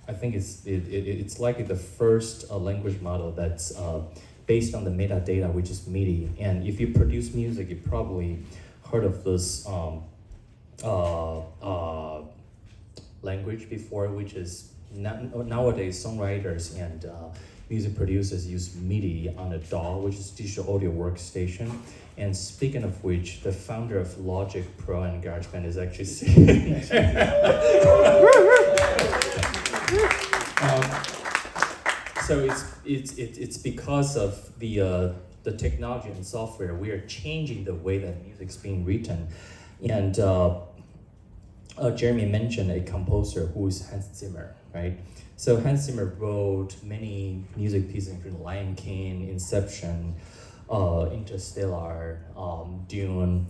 I think it's likely the first language model that's based on the metadata, which is MIDI. And if you produce music, you probably heard of this language before, which is nowadays songwriters and music producers use MIDI on a DAW, which is digital audio workstation. And speaking of which, the founder of Logic Pro and GarageBand is actually sitting so it's because of the technology and software, we are changing the way that music's being written. And Jeremy mentioned a composer who is Hans Zimmer, right? So Hans Zimmer wrote many music pieces, including Lion King, Inception, Interstellar, Dune.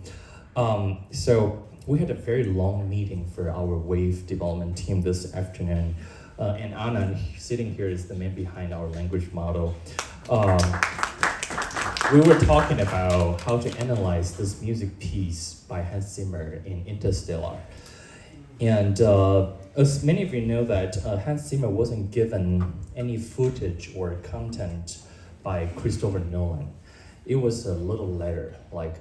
So we had a very long meeting for our Wavv development team this afternoon. And Anna, sitting here, is the man behind our language model. We were talking about how to analyze this music piece by Hans Zimmer in Interstellar. And as many of you know that Hans Zimmer wasn't given any footage or content by Christopher Nolan. It was a little letter like,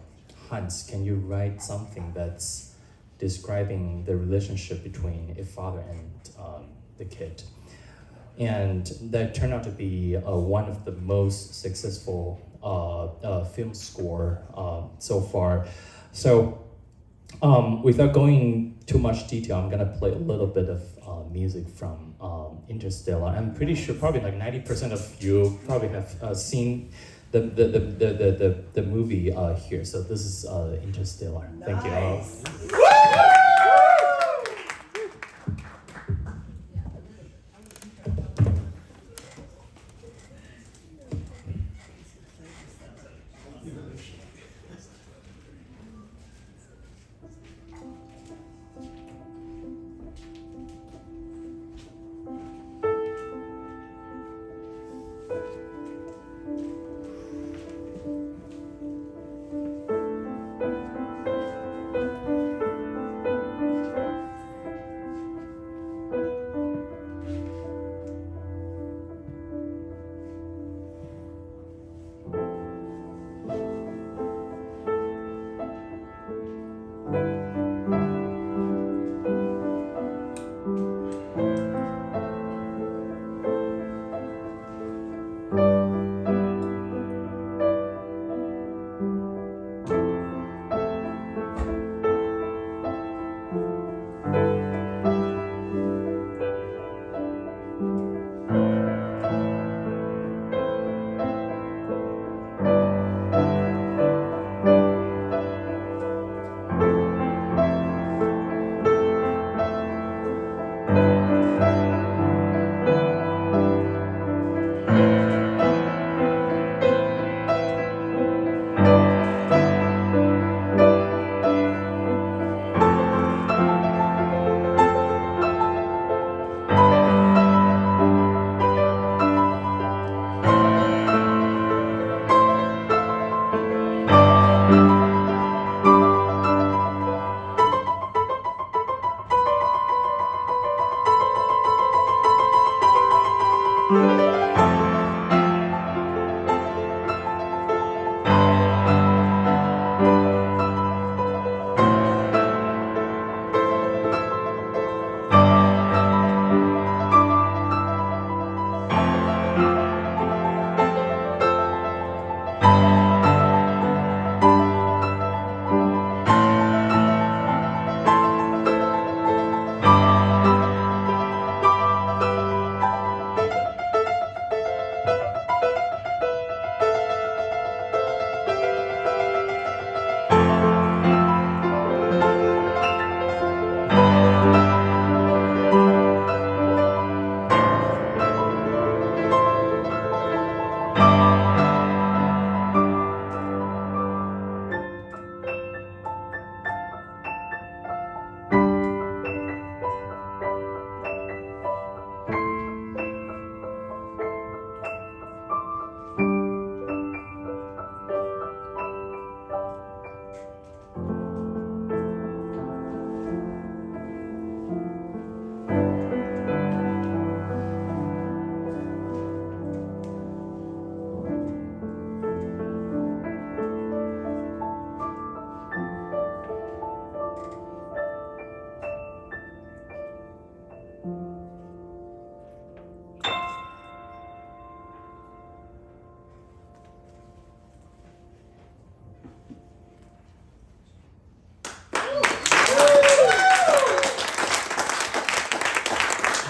Hans, can you write something that's describing the relationship between a father and the kid? And that turned out to be one of the most successful film score so far. So without going too much detail, I'm gonna play a little bit of music from Interstellar. I'm pretty sure probably like 90% of you probably have seen the movie here. So this is Interstellar. Nice. Thank you all.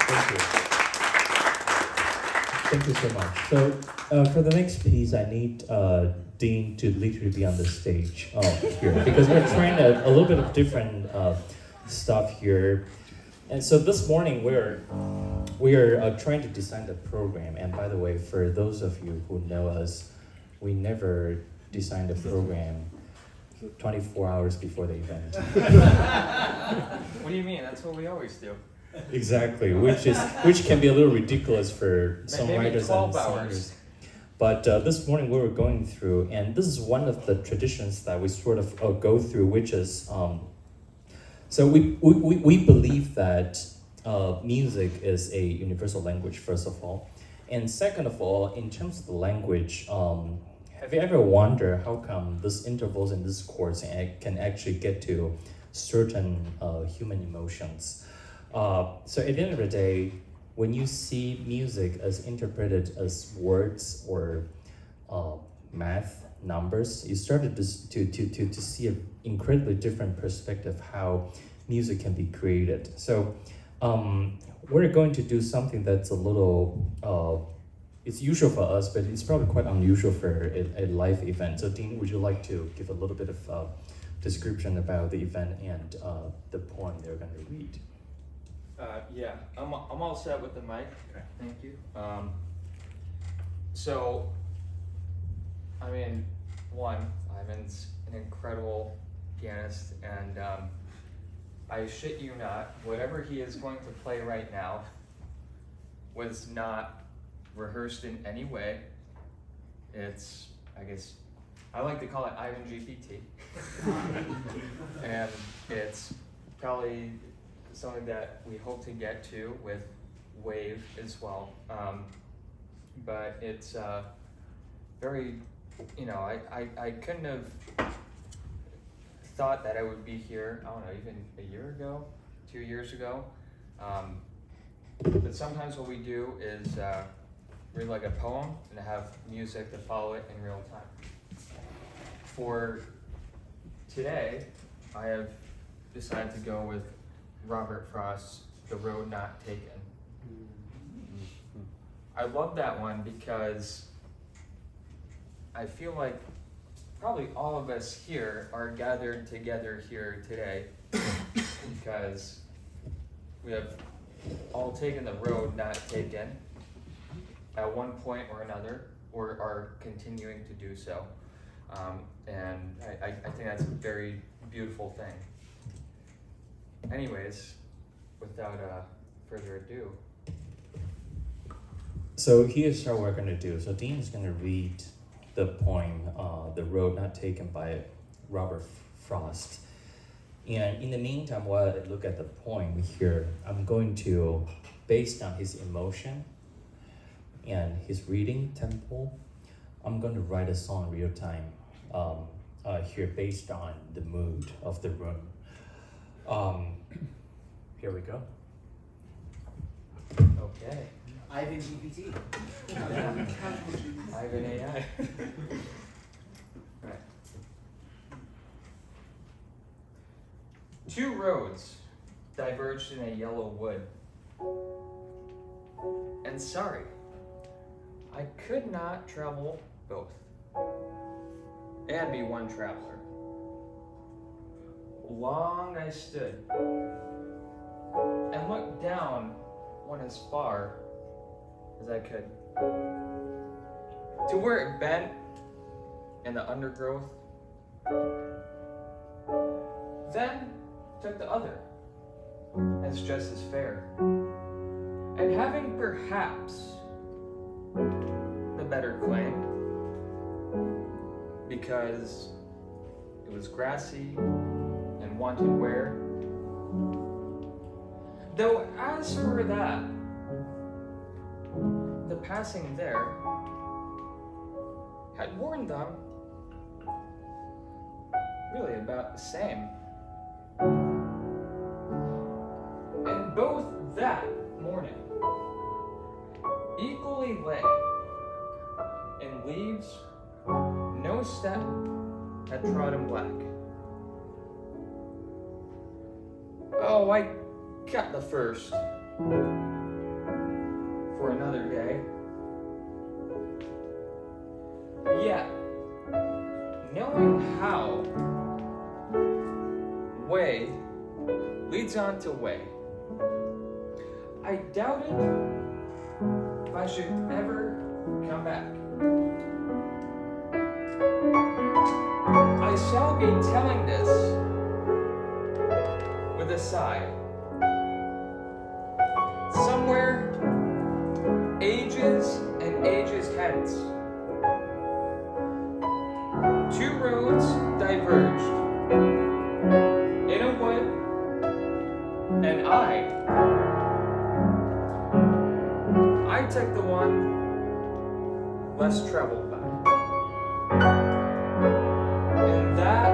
Thank you. Thank you so much. So for the next piece, I need Dean to literally be on the stage here because we're trying a little bit of different stuff here. And so this morning we are trying to design the program. And by the way, for those of you who know us, we never designed a program 24 hours before the event. What do you mean? That's what we always do. Exactly, which can be a little ridiculous for some Maybe writers 12 and hours. singers. But this morning we were going through, and this is one of the traditions that we sort of go through, which is, so we believe that music is a universal language, first of all. And second of all, in terms of the language, have you ever wondered how come these intervals in this course can actually get to certain human emotions? So at the end of the day, when you see music as interpreted as words or math, numbers, you started to see an incredibly different perspective how music can be created. So we're going to do something that's a little, it's usual for us, but it's probably quite unusual for a live event. So Dean, would you like to give a little bit of description about the event and the poem they're going to read? Yeah, I'm all set with the mic. Okay. Thank you. So, I mean, Ivan's an incredible pianist, and I shit you not, whatever he is going to play right now was not rehearsed in any way. It's, I guess, I like to call it Ivan GPT. And it's probably something that we hope to get to with Wavv as well. But it's very, I couldn't have thought that I would be here, I don't know, even a year ago, 2 years ago. But sometimes what we do is read like a poem and have music to follow it in real time. For today, I have decided to go with Robert Frost's The Road Not Taken. I love that one because I feel like probably all of us here are gathered together here today because we have all taken the road not taken at one point or another, or are continuing to do so. And I think that's a very beautiful thing. Anyways, without further ado. So here's how we're going to do. So Dean is going to read the poem, The Road Not Taken by Robert Frost. And in the meantime, while I look at the poem here, I'm going to, based on his emotion and his reading tempo, I'm going to write a song real time here based on the mood of the room. Here we go. Okay. Ivan GPT. Yeah. Ivan AI. Right. Two roads diverged in a yellow wood. And sorry, I could not travel both and be one traveler. Long I stood and looked down one as far as I could to where it bent in the undergrowth, then took the other as just as fair, and having perhaps the better claim because it was grassy and wanted wear. Though as for that, the passing there had warned them really about the same. And both that morning equally lay in leaves no step had trodden black. Oh, I got the first, yet, knowing how way leads on to way, I doubted if I should ever come back. I shall be telling this with a sigh. Somewhere, ages and ages hence, two roads diverged in a wood, and I took the one less traveled by. And that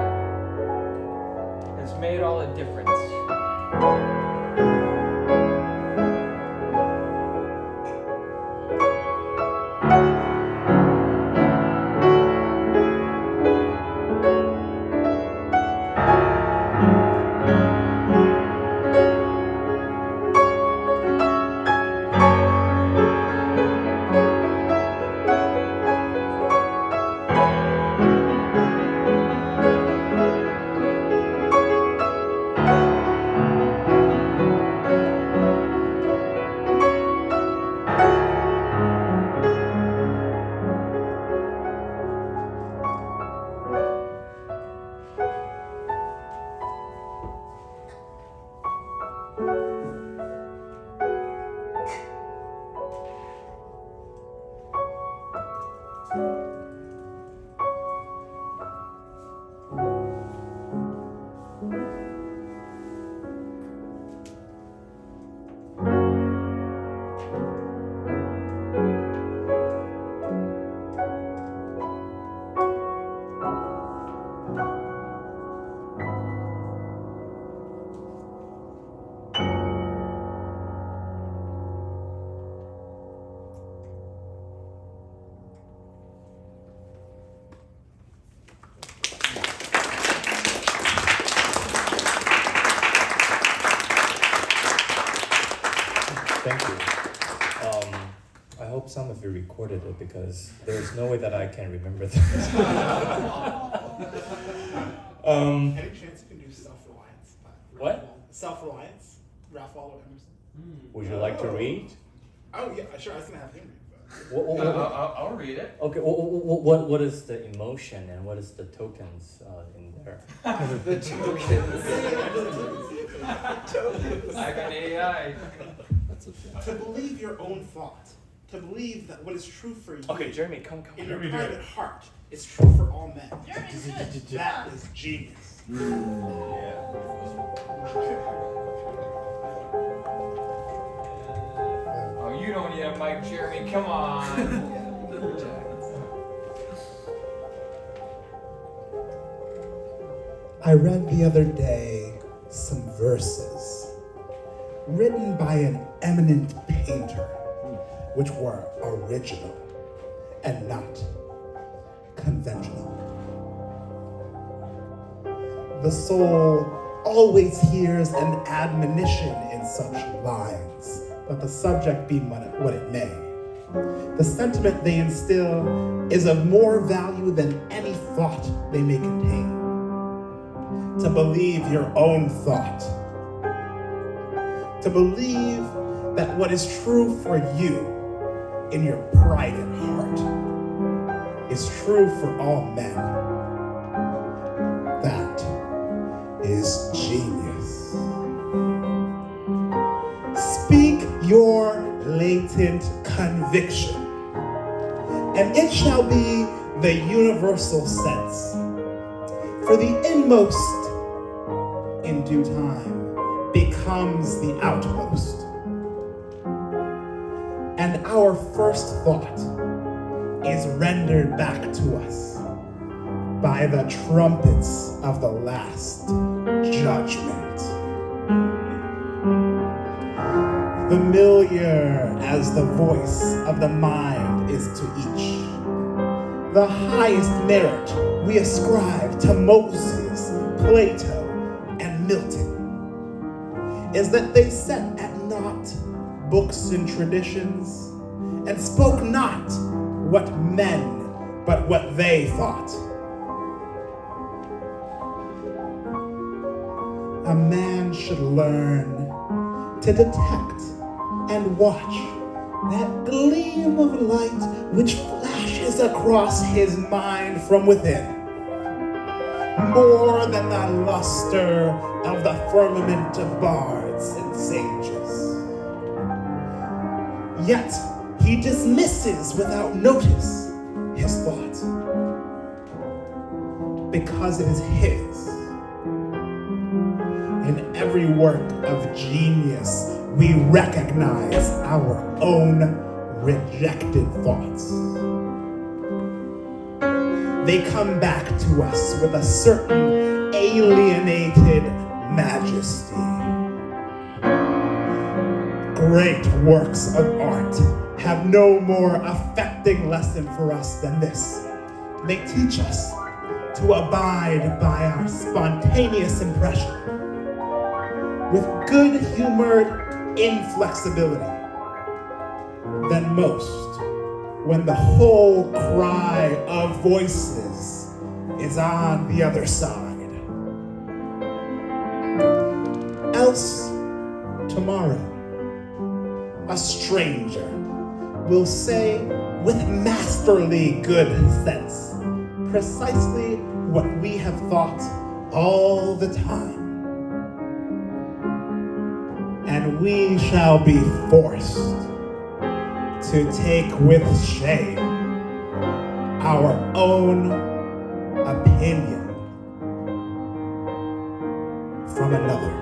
has made all the difference. Thank you. I hope some of you recorded it because there's no way that I can remember that. Any chance you can do Self-Reliance? What? Self-Reliance, Ralph Waldo Emerson. Would you like to read? Oh yeah, sure. I was gonna have him read. I'll read it. Okay, what is the emotion and what is the tokens in there? The tokens. I got AI. That's okay. To believe your own thought, to believe that what is true for you Okay, Jeremy, come. in your private heart is true for all men. Jeremy's good. That is genius. Oh, you don't need a mic, Jeremy. Come on. I read the other day some verses written by an eminent painter, which were original and not conventional. The soul always hears an admonition in such lines, but the subject be what it may. The sentiment they instill is of more value than any thought they may contain. To believe your own thought. To believe that what is true for you in your private heart is true for all men. That is genius. Speak your latent conviction, and it shall be the universal sense. For the inmost in due time becomes the outmost. And our first thought is rendered back to us by the trumpets of the last judgment. Familiar as the voice of the mind is to each, the highest merit we ascribe to Moses, Plato, and Milton is that they set at naught books and traditions and spoke not what men but what they thought. A man should learn to detect and watch that gleam of light which flashes across his mind from within, more than the luster of the firmament of bards and sages. Yet he dismisses without notice his thought, because it is his. In every work of genius, we recognize our own rejected thoughts. They come back to us with a certain alienated majesty. Great works of art have no more affecting lesson for us than this. They teach us to abide by our spontaneous impression with good-humored inflexibility than most when the whole cry of voices is on the other side. Else, tomorrow, a stranger will say with masterly good sense precisely what we have thought all the time. And we shall be forced to take with shame our own opinion from another.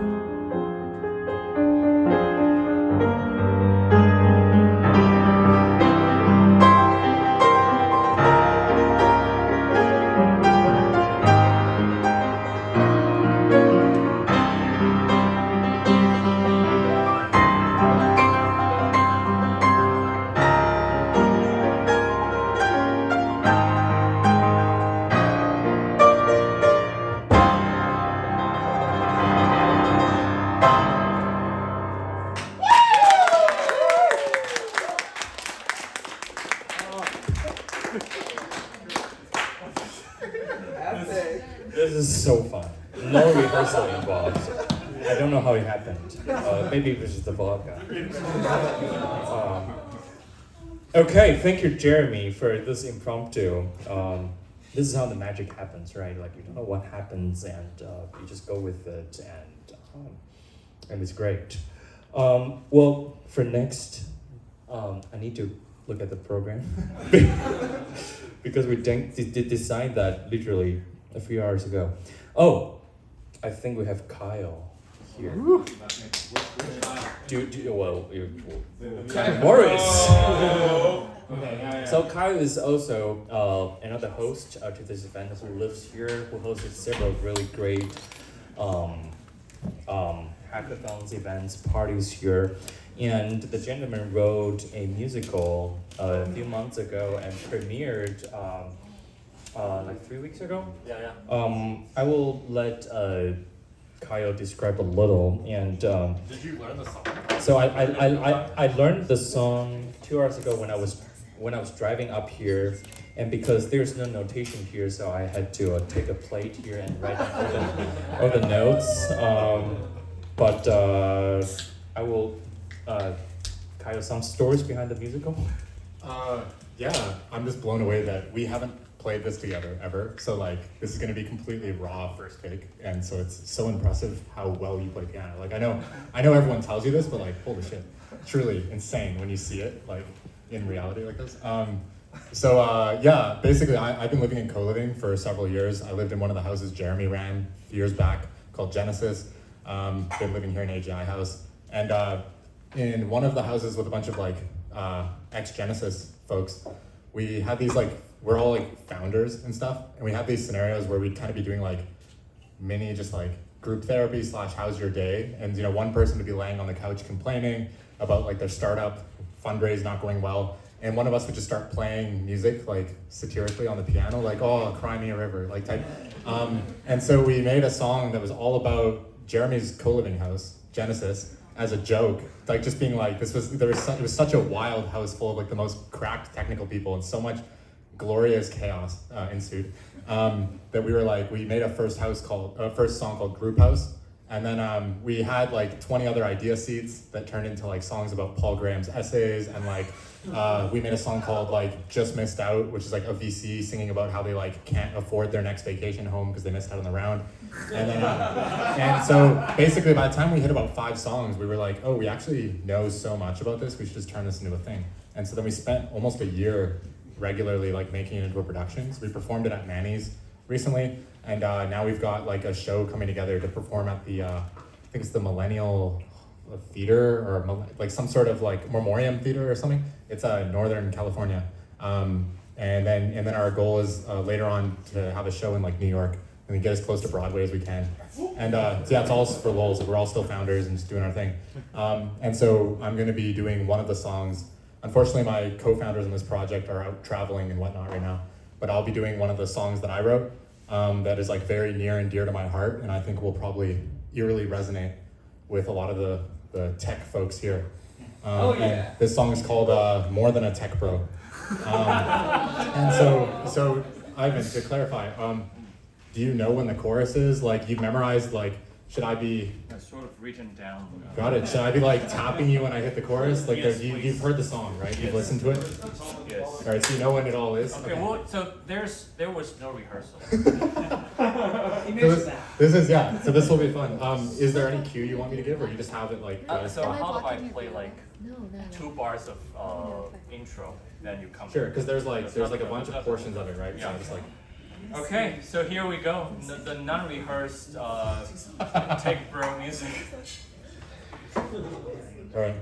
This is so fun. No rehearsal involved. I don't know how it happened. Maybe it was just the vodka. Okay, thank you, Jeremy, for this impromptu. This is how the magic happens, right? Like you don't know what happens, and you just go with it, and it's great. Well, for next, I need to look at the program because we did decide that literally a few hours ago. Oh, I think we have Kyle here. Morris. So Kyle is also another host to this event who lives here, who hosted several really great hackathons, events, parties here. And the gentleman wrote a musical a few months ago and premiered like 3 weeks ago. Yeah. I will let Kyle describe a little. And Did you learn the song? so I learned the song 2 hours ago when I was driving up here, and because there's no notation here, so I had to take a plate here and write all the notes. But I will Kyle, some stories behind the musical. Yeah, I'm just blown away that we haven't played this together ever. So like, this is gonna be completely raw first take, and so it's so impressive how well you play piano. Like I know everyone tells you this, but like, holy shit, truly insane when you see it like in reality like this. Yeah, basically I've been living in co-living for several years. I lived in one of the houses Jeremy ran a few years back called Genesis. Been living here in AGI house, and in one of the houses with a bunch of like ex-Genesis folks, we had these like, we're all like founders and stuff, and we have these scenarios where we'd kind of be doing like mini just like group therapy / how's your day, and you know, one person would be laying on the couch complaining about like their startup fundraise not going well, and one of us would just start playing music like satirically on the piano, like, oh, cry me a river, like type. And so we made a song that was all about Jeremy's co-living house, Genesis, as a joke, like just being like, it was such a wild house full of like the most cracked technical people and so much glorious chaos ensued. That we were like, we made a first song called Group House. And then we had like 20 other idea seeds that turned into like songs about Paul Graham's essays, and like we made a song called like Just Missed Out, which is like a VC singing about how they like can't afford their next vacation home because they missed out on the round. And then and so basically by the time we hit about 5 songs, we were like, oh, we actually know so much about this, we should just turn this into a thing. And so then we spent almost a year regularly like making it into a production. So we performed it at Manny's recently. And now we've got like a show coming together to perform at the, I think it's the Millennial Theater, or like some sort of like Memoriam Theater or something. It's Northern California. And then our goal is later on to have a show in like New York, and we get as close to Broadway as we can. And so yeah, it's all for lulz. We're all still founders and just doing our thing. And so I'm gonna be doing one of the songs. Unfortunately, my co-founders in this project are out traveling and whatnot right now, but I'll be doing one of the songs that I wrote. That is like very near and dear to my heart, and I think will probably eerily resonate with a lot of the tech folks here. And this song is called More Than a Techbro. And so Ivan, to clarify, do you know when the chorus is? Like, you've memorized, like, should I be... sort of written down. Got it. Should I be like tapping you when I hit the chorus? Like, Yes, you've heard the song, right? You've listened to it? Yes. All right, so you know when it all is? Okay, well, so there was no rehearsal. So this will be fun. Is there any cue you want me to give, or you just have it like... So Am I how do I blocking your play view? like No. 2 bars of intro, then you come. Sure, because there's like a bunch of portions of it, right? Yeah. So just like... Okay, so here we go. The non-rehearsed Techbro music. All right.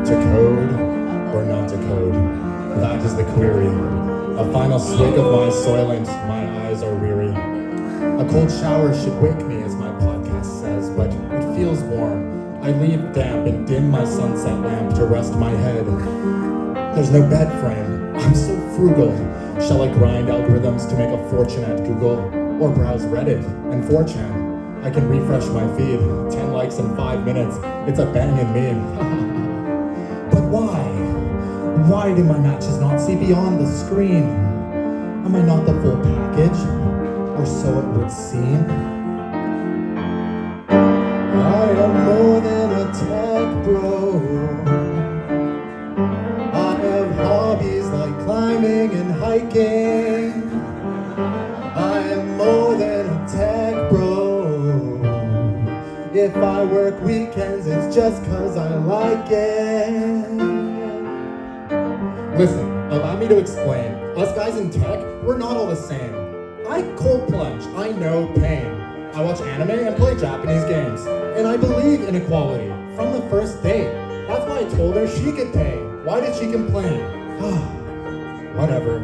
To code or not to code? That is the query. A final swig of my soylent, my eyes are weary. A cold shower should wake me, as my podcast says, but it feels warm. I leave damp and dim my sunset lamp to rest my head. There's no bed frame. I'm so frugal. Shall I grind algorithms to make a fortune at Google? Or browse Reddit and 4chan? I can refresh my feed. 10 likes in 5 minutes. It's a banging meme. But why? Why do my matches not see beyond the screen? Am I not the full package? Or so it would seem? I am more than a tech bro. I have hobbies like climbing and hiking. I am more than a tech bro. If I work weekends, it's just cause I like it. Listen, allow me to explain. Us guys in tech, we're not all the same. I cold plunge, I know pain. I watch anime and play Japanese games. And I believe in equality from the first date. That's why I told her she could pay. Why did she complain? Whatever.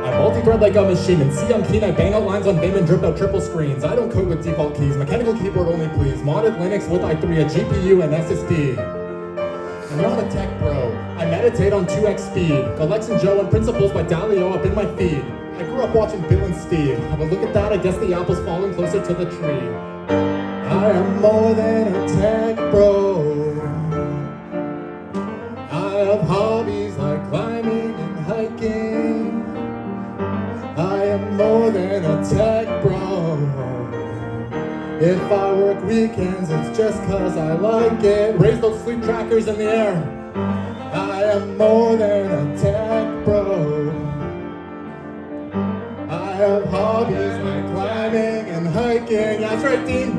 I multi-thread like a machine, and see I'm keen. I bang out lines on Vim and drip out triple screens. I don't code with default keys. Mechanical keyboard only, please. Modded Linux with i3, a GPU, and SSD. I'm not a tech bro. I meditate on 2x speed. Alex and Joe and Principles by Dalio up in my feed. I grew up watching Bill and Steve. But look at that, I guess the apple's falling closer to the tree. I am more than a tech bro. I have hobbies like climbing and hiking. I am more than a tech bro. If I work weekends, it's just cause I like it. Raise those sleep trackers in the air. I am more than a tech bro. I have hobbies like climbing and hiking. That's right, Dean.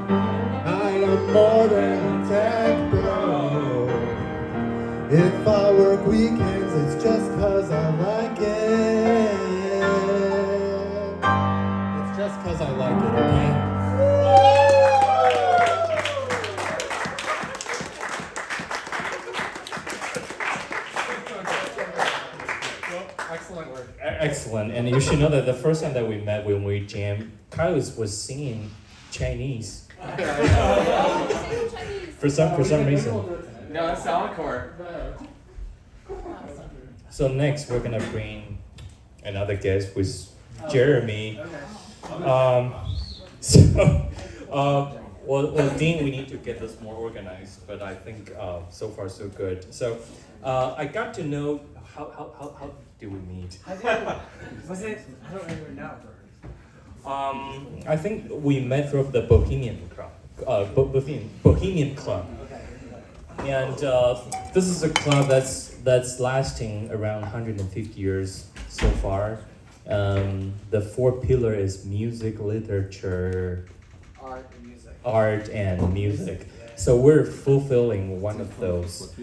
I am more than a tech bro. If I work weekends, it's just cause I like it. It's just cause I like it, okay? Excellent work. Excellent. And you should know that the first time that we met when we jammed, Kyle was singing Chinese. For some reason. No, that's Alcor. So next we're gonna bring another guest with Jeremy. So Well, Dean, we need to get this more organized, but I think so far so good. So I got to know how did we meet? Was it? I don't even know. I think we met through the Bohemian Club, Bohemian Club, and this is a club that's lasting around 150 years so far. The four pillar is music, literature, art and music. So we're fulfilling one of those.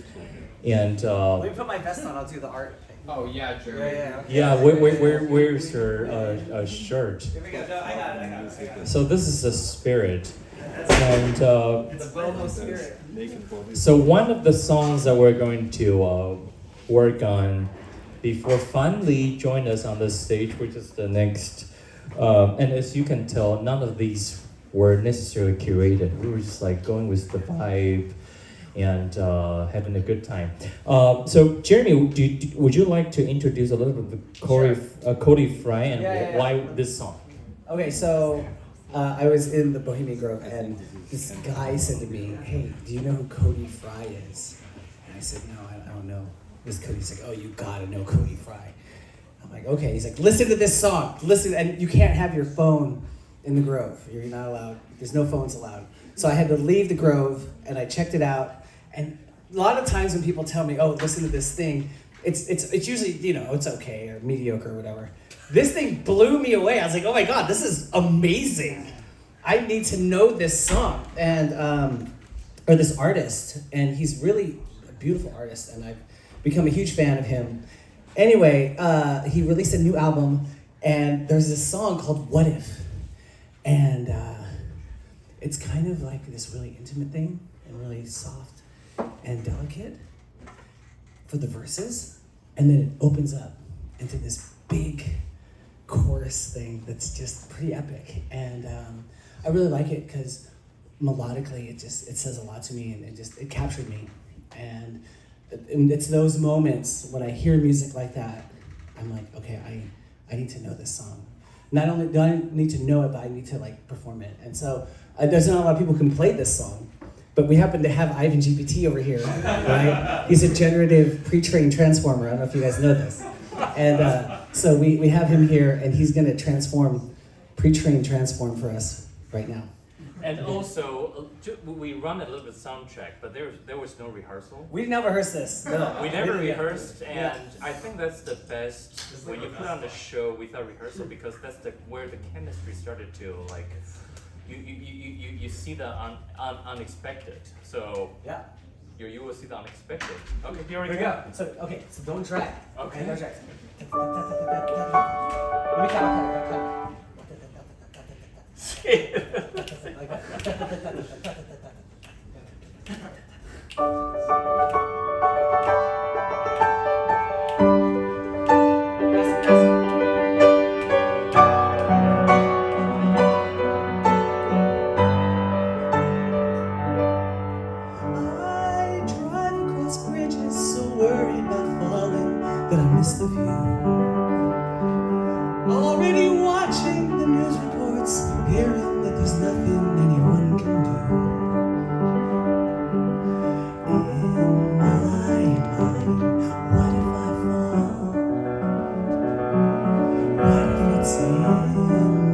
And Let me put my vest on. I'll do the art thing. Oh yeah, Jerry. yeah, where's your shirt? Here we go. No, I got it. So this is the spirit. And It's a Wavv spirit. so one of the songs that we're going to work on before Fanli joined us on the stage, which is the next, and as you can tell, none of these were necessarily curated. We were just like going with the vibe and having a good time. So Jeremy, would you like to introduce a little bit of Cody Fry and why this song? Okay, so I was in the Bohemian Grove and this guy said to me, "Hey, do you know who Cody Fry is?" And I said, "No, I don't know." This Cody's like, "Oh, you gotta know Cody Fry." I'm like, "Okay." He's like, "Listen to this song. Listen," and you can't have your phone in the Grove. You're not allowed. There's no phones allowed. So I had to leave the Grove and I checked it out. And a lot of times when people tell me, "Oh, listen to this thing," it's usually, you know, it's okay or mediocre or whatever. This thing blew me away. I was like, "Oh my God, this is amazing. I need to know this song." And or this artist, and he's really a beautiful artist, and I've become a huge fan of him. Anyway, he released a new album, and there's this song called "What If," and it's kind of like this really intimate thing and really soft and delicate for the verses, and then it opens up into this big chorus thing that's just pretty epic. And I really like it because melodically it says a lot to me, and it captured me. And it's those moments when I hear music like that, I'm like, okay, I need to know this song. Not only do I need to know it, but I need to like perform it. And so there's not a lot of people who can play this song, but we happen to have Ivan GPT over here, right? He's a generative pre-trained transformer. I don't know if you guys know this. And so we have him here, and he's gonna pre-train transform for us right now. And also, we run a little bit sound check, but there was no rehearsal. We never rehearsed this. No. We never rehearsed, and I think that's the best when you put on the show without rehearsal, because that's where the chemistry started to like. You see the unexpected. So Yeah. you will see the unexpected. Okay, here we Here we go. go. So don't drag. Okay. No drag. Let me count. I drive across bridges, so worried about falling that I miss the view. Already watching the news reports, hearing that there's nothing anyone can do. In my mind, what if I fall? What if it's in my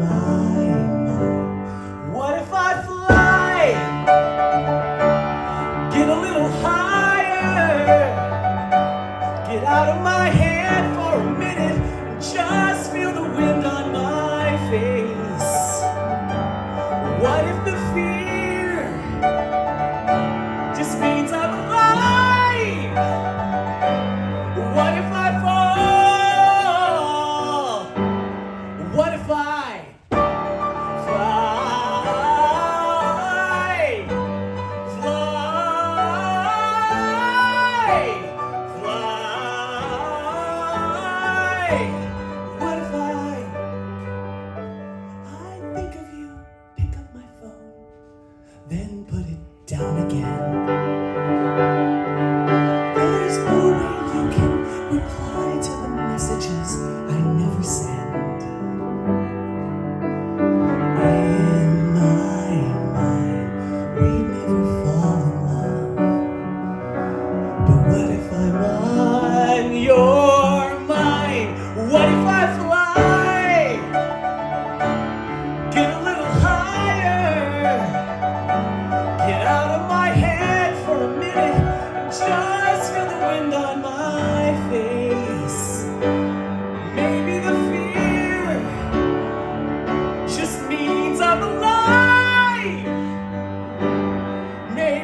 mind? What if I fly? Get a little higher. Get out of my head for a minute. Just feel the wind on my face. What if the fear just means I'm alive? What if I fall? What if I fly? Fly. What if I think of you, pick up my phone, then put it down again? There's no way you can reply to the messages I never send. In my mind,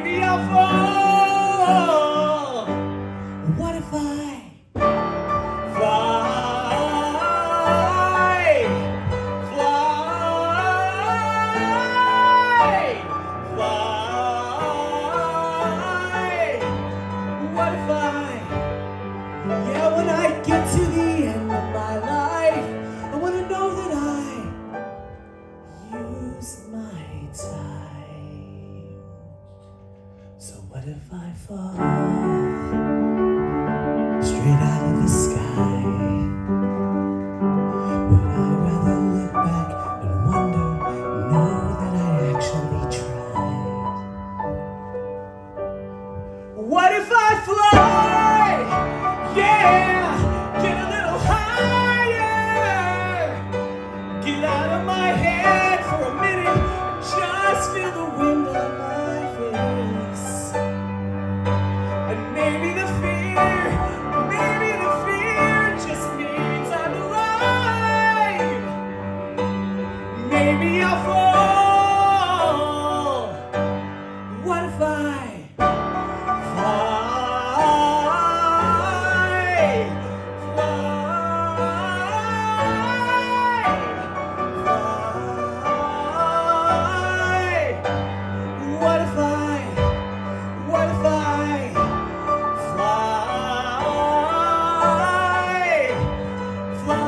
maybe I'll fall. What if I fly, fly, fly? What if yeah, when I get to the end of my life, I want to know that I used my time. So what if I fall straight out of the sky? Would I rather look back and wonder, know that I actually tried? What if I fly? Yeah, get a little higher. Get out of my head for a minute and just feel the wind on my face. And maybe the fear just means I'm alive. Maybe I'll fall. What if I fly? What if I fly, fly?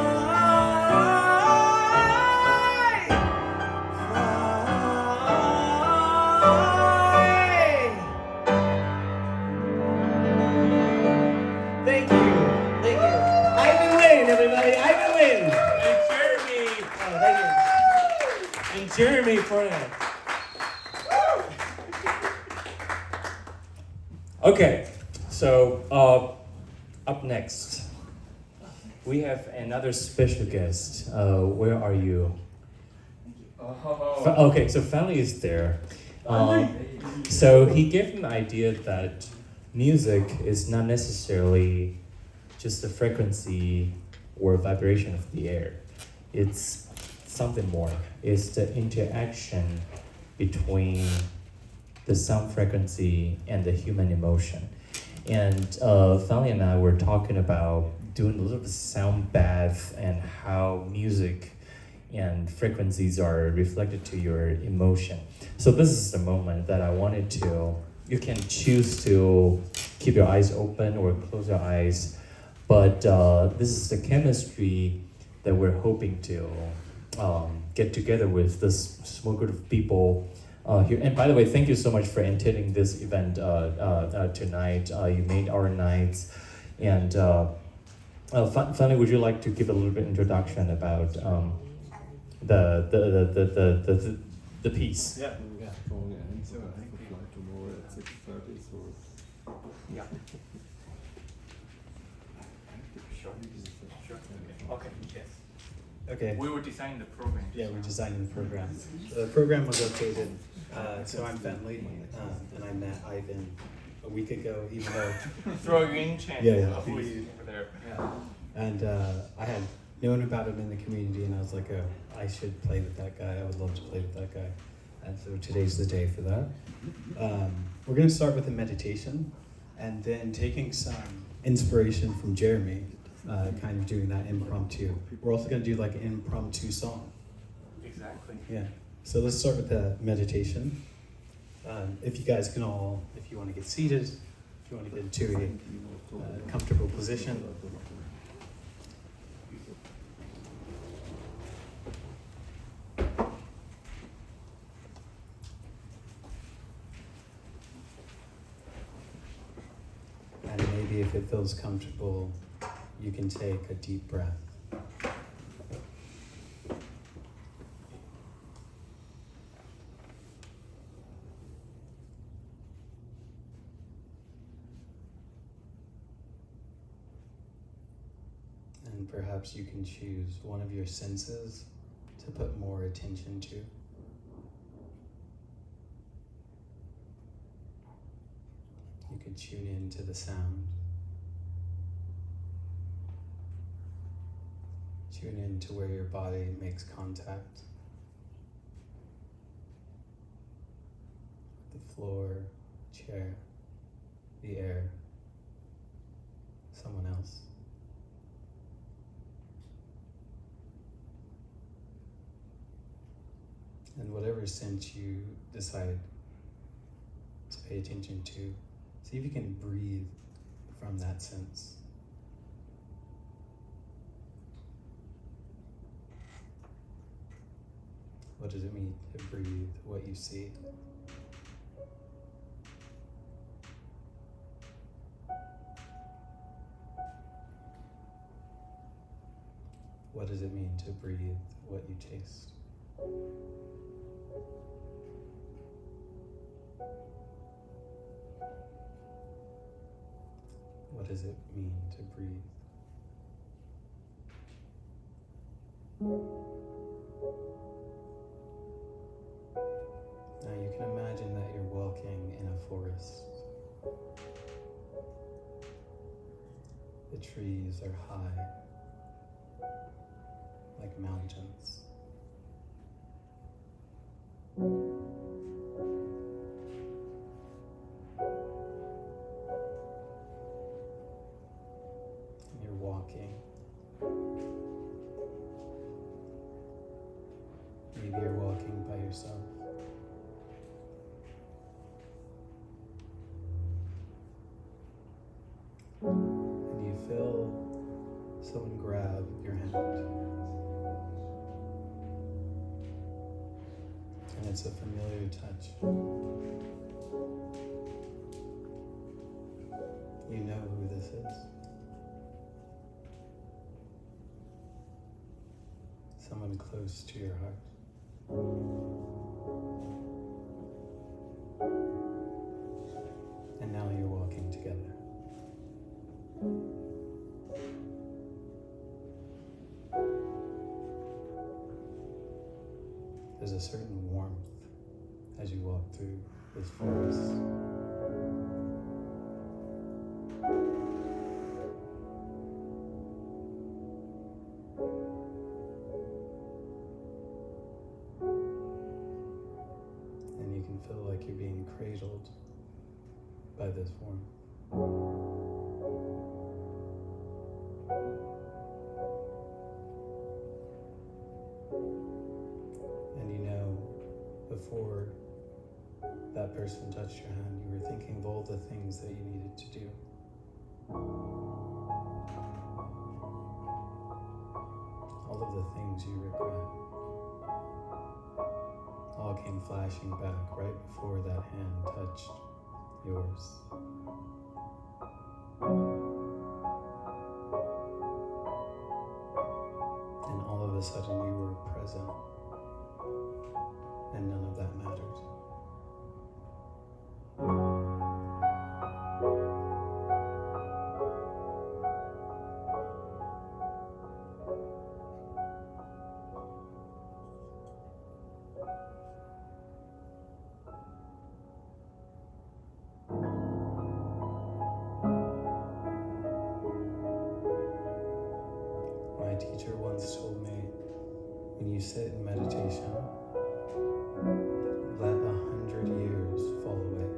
Thank you. Ivan Wynn, everybody. Ivan Wynn. And Jeremy. Oh, thank you. And Jeremy for that. Okay, so up next, we have another special guest. Where are you? Oh. Okay, so Fanli is there. So he gave me the idea that music is not necessarily just the frequency or vibration of the air. It's something more. It's the interaction between the sound frequency and the human emotion. And Fanli and I were talking about doing a little bit of sound bath and how music and frequencies are reflected to your emotion. So this is the moment that I wanted to, you can choose to keep your eyes open or close your eyes, but this is the chemistry that we're hoping to get together with this small group of people here. And by the way, thank you so much for attending this event tonight. You made our nights. And Fanli, would you like to give a little bit introduction about the piece? Yeah. Yeah. Sure. Okay. Yes. Okay. We were designing the program. Yeah, we're designing the program. The program was updated. So I'm Fanli, and I met Ivan a week ago, even though. Throw you in Chen. Yeah. Who is over there? Yeah. And I had known about him in the community, and I was like, oh, I should play with that guy. I would love to play with that guy. And so today's the day for that. We're going to start with a meditation, and then taking some inspiration from Jeremy, kind of doing that impromptu. We're also going to do like an impromptu song. Exactly. Yeah. So let's start with the meditation. If you guys can all, if you want to get seated, if you want to get into a comfortable position. And maybe if it feels comfortable, you can take a deep breath. And perhaps you can choose one of your senses to put more attention to. You could tune in to the sound. Tune in to where your body makes contact. The floor. chair, the air, someone else. And whatever sense you decide to pay attention to, see if you can breathe from that sense. What does it mean to breathe what you see? What does it mean to breathe what you taste? What does it mean to breathe? Now you can imagine that you're walking in a forest. The trees are high, like mountains. And you're walking. Maybe you're walking by yourself. And you feel someone grab your hand. And it's a familiar touch. You know who this is. Someone close to your heart. And now you're walking together. There's a certain warmth as you walk through this forest. And you can feel like you're being cradled by this warmth. And you know, before that person touched your hand, you were thinking of all the things that you needed to do. All of the things you regret. All came flashing back right before that hand touched yours. And all of a sudden you were present, and none of that mattered. My teacher once told me, when you sit in meditation, let 100 years fall away.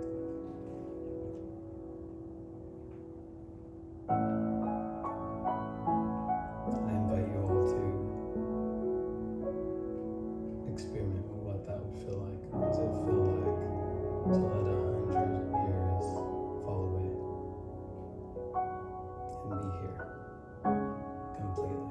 I invite you all to experiment with what that would feel like. What does it feel like to let 100 years fall away and be here completely?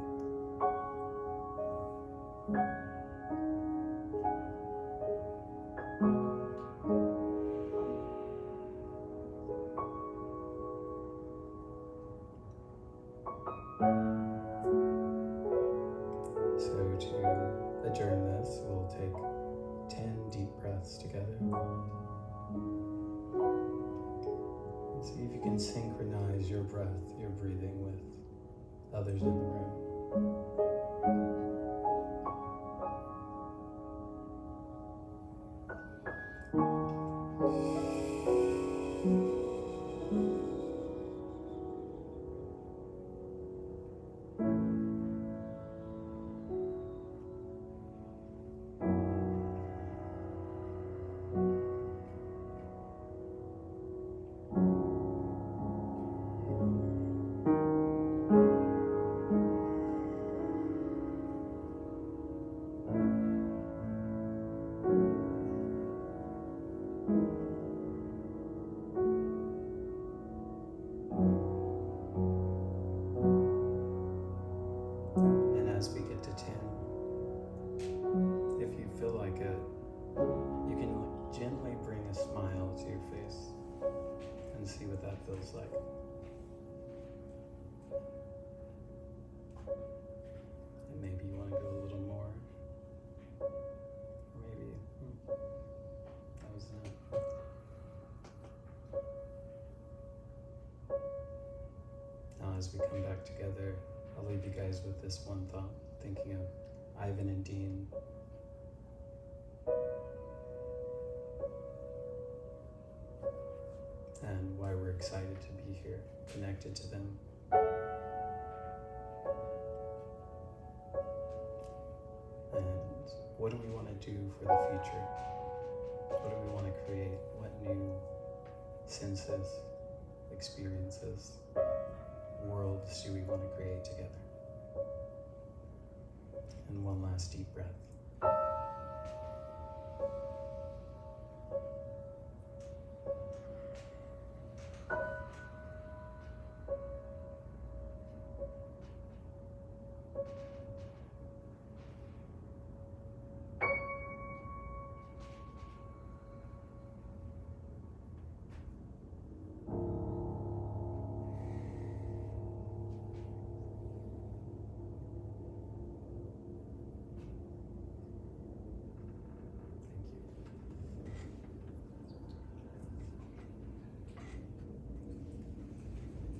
So to adjourn this, we'll take 10 deep breaths together. And see if you can synchronize your breath, your breathing with others in the room. see what that feels like. And maybe you want to go a little more. Or maybe, that was it. Now as we come back together, I'll leave you guys with this one thought, thinking of Ivan and Dean. And why we're excited to be here, connected to them. And what do we want to do for the future? What do we want to create? What new senses, experiences, worlds do we want to create together? And one last deep breath.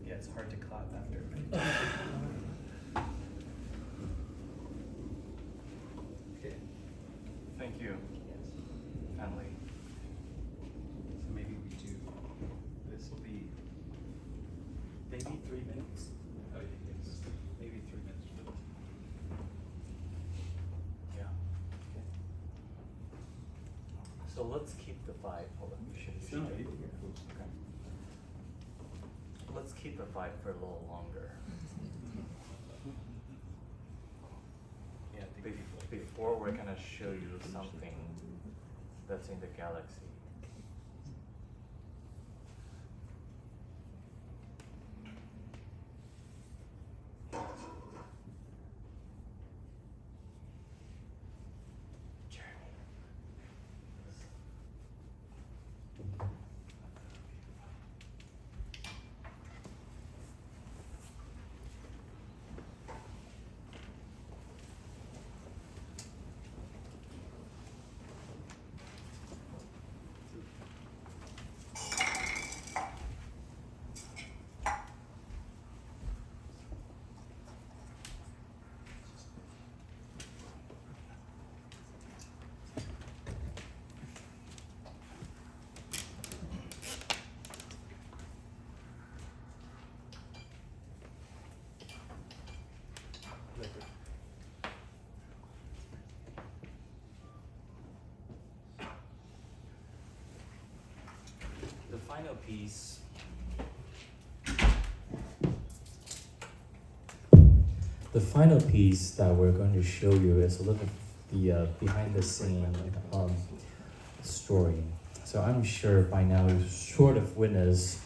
Yeah, it's hard to clap after. Okay. Thank you, Fanli. So maybe we do. This will be maybe 3 minutes. Oh, yes. Maybe 3 minutes. Yeah. Okay. So let's keep the 5. Hold on, you should. No, Okay. you- Let's keep the 5 for a little longer. Yeah, I think Before we're gonna show you something that's in the galaxy. Jeremy. The final piece. The final piece that we're going to show you is a little bit the behind the scene story. So I'm sure by now you've sort of witnessed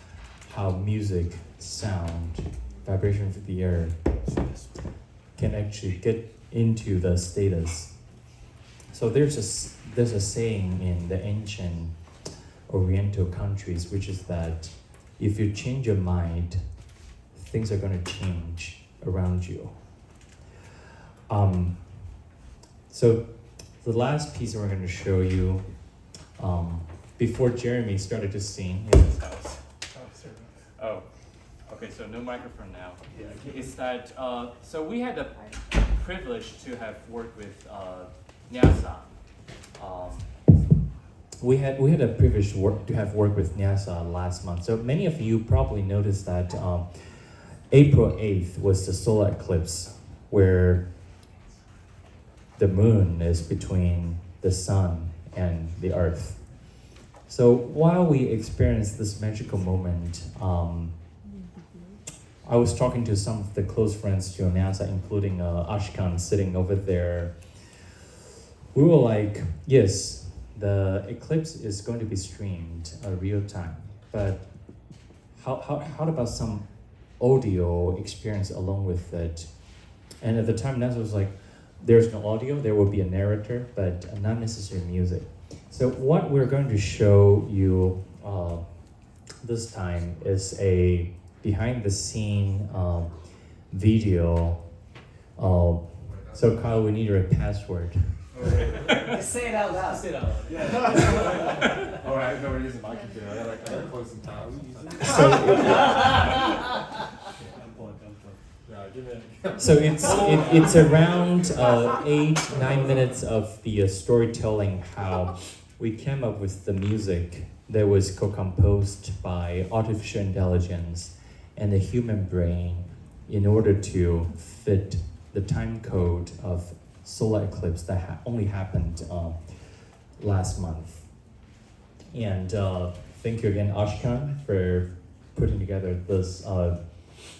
how music, sound, vibration through the air can actually get into the status. So there's a saying in the ancient Oriental countries, which is that if you change your mind, things are going to change around you. So the last piece we're going to show you, before Jeremy started to sing in his house. Oh, okay, so no microphone now. Yeah. Is that, so we had the privilege to have worked with NASA. We had a privilege to have worked with NASA last month. So many of you probably noticed that April 8th was the solar eclipse, where the moon is between the sun and the earth. So while we experienced this magical moment, I was talking to some of the close friends to NASA, including Ashkan sitting over there. We were like, yes, the eclipse is going to be streamed real time, but how about some audio experience along with it? And at the time, NASA was like, there's no audio, there will be a narrator, but not necessarily music. So what we're going to show you this time is a behind the scene video. So Kyle, we need your password. Say it out loud. Oh, I know we're using my computer. I gotta close some tabs. So it's around 8-9 minutes of the storytelling how we came up with the music that was co-composed by artificial intelligence and the human brain in order to fit the time code of solar eclipse that only happened last month. And thank you again, Ashkan, for putting together this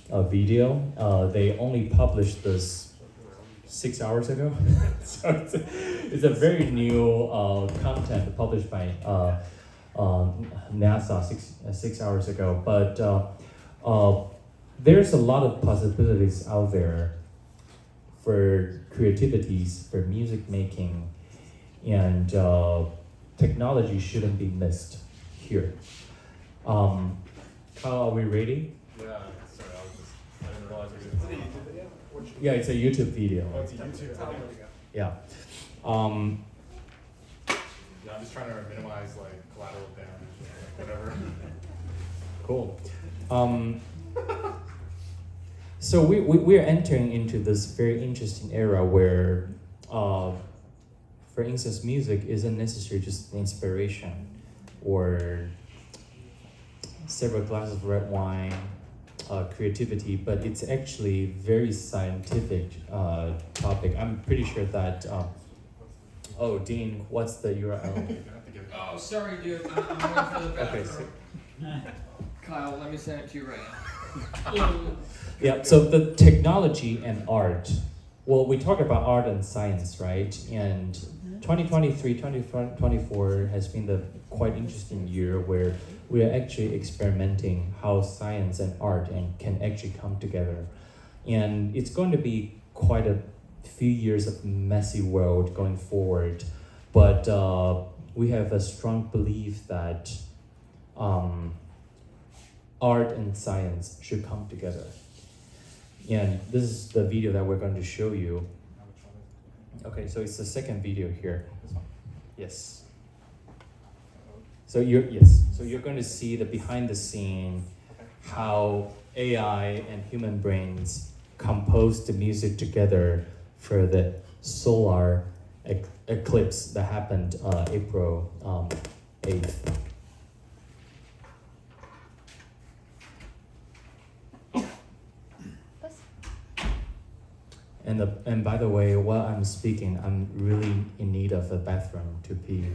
video. They only published this 6 hours ago, so it's a very new content published by NASA six hours ago. But there's a lot of possibilities out there for creativities, for music making, and technology shouldn't be missed here. Kyle, are we ready? Yeah, sorry, I didn't realize it was a YouTube video? Yeah, it's a YouTube video. Oh, it's a YouTube video. Yeah. Yeah, I'm just trying to minimize like collateral damage, like, whatever. Cool. So we're entering into this very interesting era where, for instance, music isn't necessarily just inspiration or several glasses of red wine, creativity, but it's actually very scientific topic. I'm pretty sure that. Oh, Dean, what's the URL? Oh, sorry, dude. I'm going for the bathroom. Okay. So, Kyle, let me send it to you right now. yeah. So the technology and art. Well, we talk about art and science, right? And 2023, 2024 has been the quite interesting year where we are actually experimenting how science and art can actually come together. And it's going to be quite a few years of messy world going forward. But we have a strong belief that art and science should come together. And this is the video that we're going to show you. Okay, so it's the second video here. Yes. So you're going to see the behind the scene, how AI and human brains compose the music together for the solar eclipse that happened April 8th. And by the way, while I'm speaking, I'm really in need of a bathroom to pee.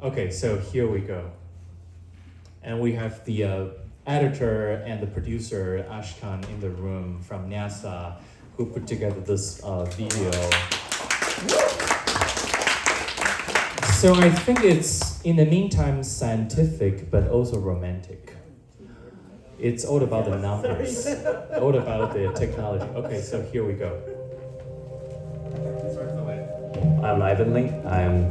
Okay, so here we go. And we have the editor and the producer, Ashkan, in the room from NASA, who put together this video. So I think it's, in the meantime, scientific, but also romantic. It's all about the numbers, all about the technology. Okay, so here we go. I'm Ivan Lee. I'm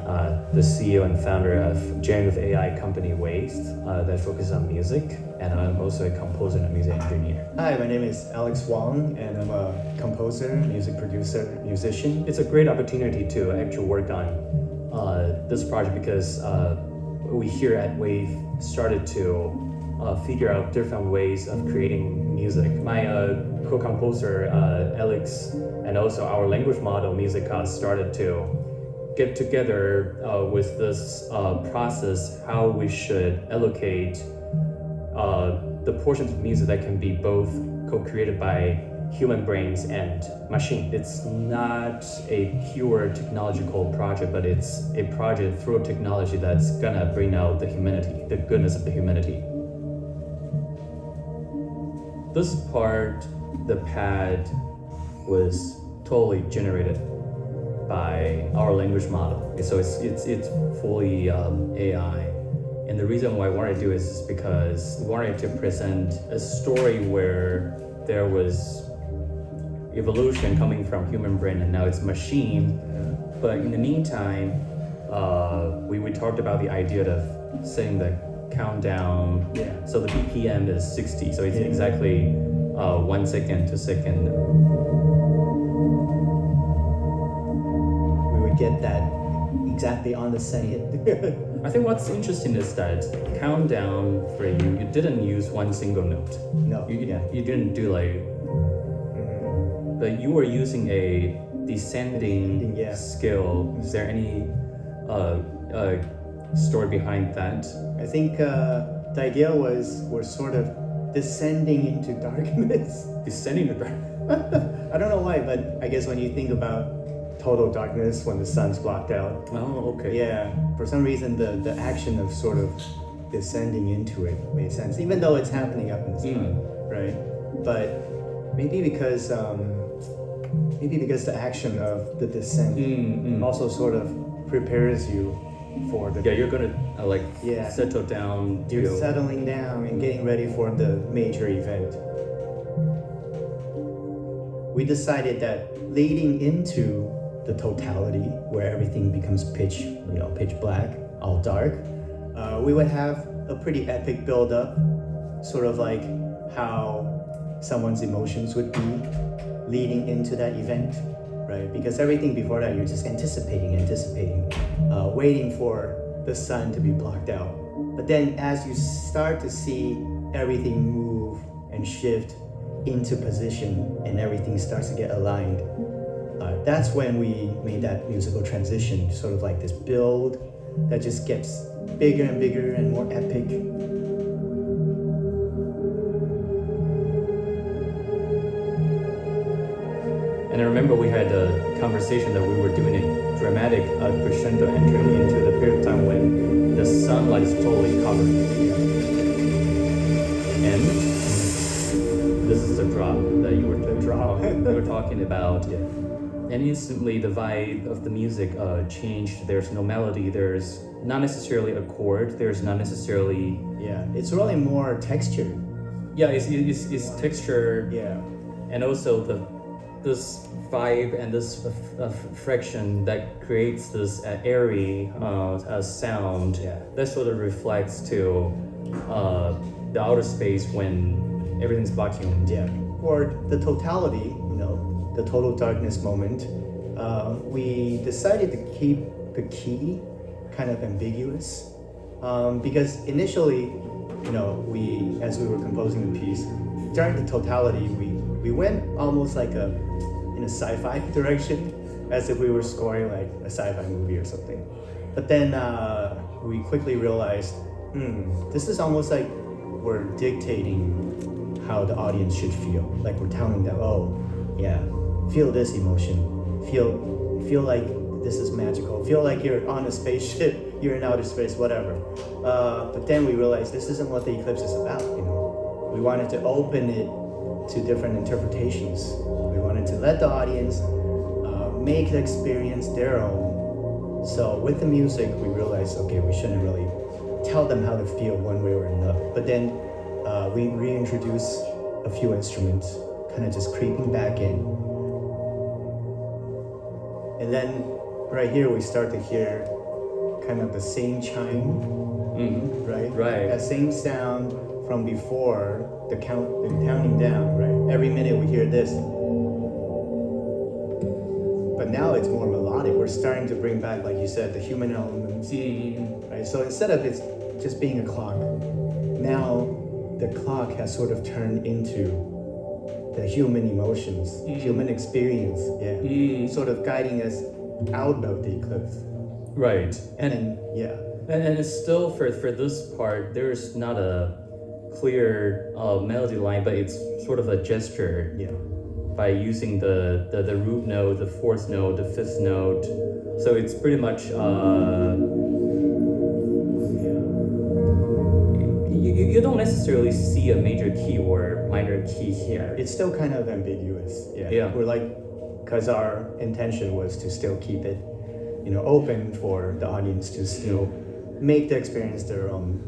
the CEO and founder of Generative AI company Wavv that focuses on music, and I'm also a composer and a music engineer. Hi, my name is Alex Wang, and I'm a composer, music producer, musician. It's a great opportunity to actually work on this project because we here at Wavv started to figure out different ways of creating music. My co-composer, Alex, and also our language model, Musica, started to get together with this process, how we should allocate the portions of music that can be both co-created by human brains and machine. It's not a pure technological project, but it's a project through technology that's gonna bring out the humanity, the goodness of the humanity. This part, the pad, was totally generated by our language model. So it's fully AI. And the reason why I wanted to do is because we wanted to present a story where there was evolution coming from human brain and now it's machine. But in the meantime, we talked about the idea of setting the countdown. Yeah. So the BPM is 60, so it's exactly 1 second, 2 second. We would get that exactly on the second. I think what's interesting is that countdown for you, you didn't use one single note. No. You didn't do like, but you were using a descending Yeah. scale. Is there any story behind that? I think the idea was we're sort of descending into darkness. Descending the dark. I don't know why, but I guess when you think about total darkness when the sun's blocked out, Oh, okay. yeah, for some reason the action of sort of descending into it made sense, even though it's happening up in the sky, right? But maybe because the action of the descent also sort of prepares you for the Yeah, you're gonna Yeah. settle down. you're to- settling down and getting ready for the major event. We decided that leading into the totality, where everything becomes pitch black, all dark, we would have a pretty epic build-up, sort of like how someone's emotions would be leading into that event, right? Because everything before that, you're just anticipating, waiting for the sun to be blocked out. But then as you start to see everything move and shift into position and everything starts to get aligned, that's when we made that musical transition, sort of like this build that just gets bigger and bigger and more epic. And I remember we had a conversation that we were doing a dramatic crescendo entering into the period of time when the sunlight is totally covered. And this is the drop that you were talking about. Yeah. And instantly the vibe of the music changed. There's no melody, there's not necessarily a chord, there's not necessarily... Yeah, it's really more texture. Yeah, it's texture. Yeah. And also this vibe and this friction that creates this airy sound that sort of reflects to the outer space when everything's vacuumed. Yeah. For the totality, the total darkness moment, we decided to keep the key kind of ambiguous, because initially, as we were composing the piece, during the totality, we went almost like in a sci-fi direction, as if we were scoring like a sci-fi movie or something. But then we quickly realized, this is almost like we're dictating how the audience should feel. Like we're telling them, oh, yeah, feel this emotion, feel like this is magical, feel like you're on a spaceship, you're in outer space, whatever. But then we realized this isn't what the eclipse is about. We wanted to open it to different interpretations. We wanted to let the audience make the experience their own. So with the music, we realized, okay, we shouldn't really tell them how to feel one way or another. But then we reintroduced a few instruments, kind of just creeping back in. And then right here, we start to hear kind of the same chime, right? Right. That same sound from before the counting down, right? Every minute we hear this. But now it's more melodic. We're starting to bring back, like you said, the human elements, right? So instead of it just being a clock, now the clock has sort of turned into the human emotions, human experience, sort of guiding us out of the eclipse. Right. And then, And it's still for this part, there's not a clear melody line, but it's sort of a gesture. By using the root note, the fourth note, the fifth note. So it's pretty much you don't necessarily see a major key or minor key here. It's still kind of ambiguous. Yeah. We're like, because our intention was to still keep it, open for the audience to still make the experience their own.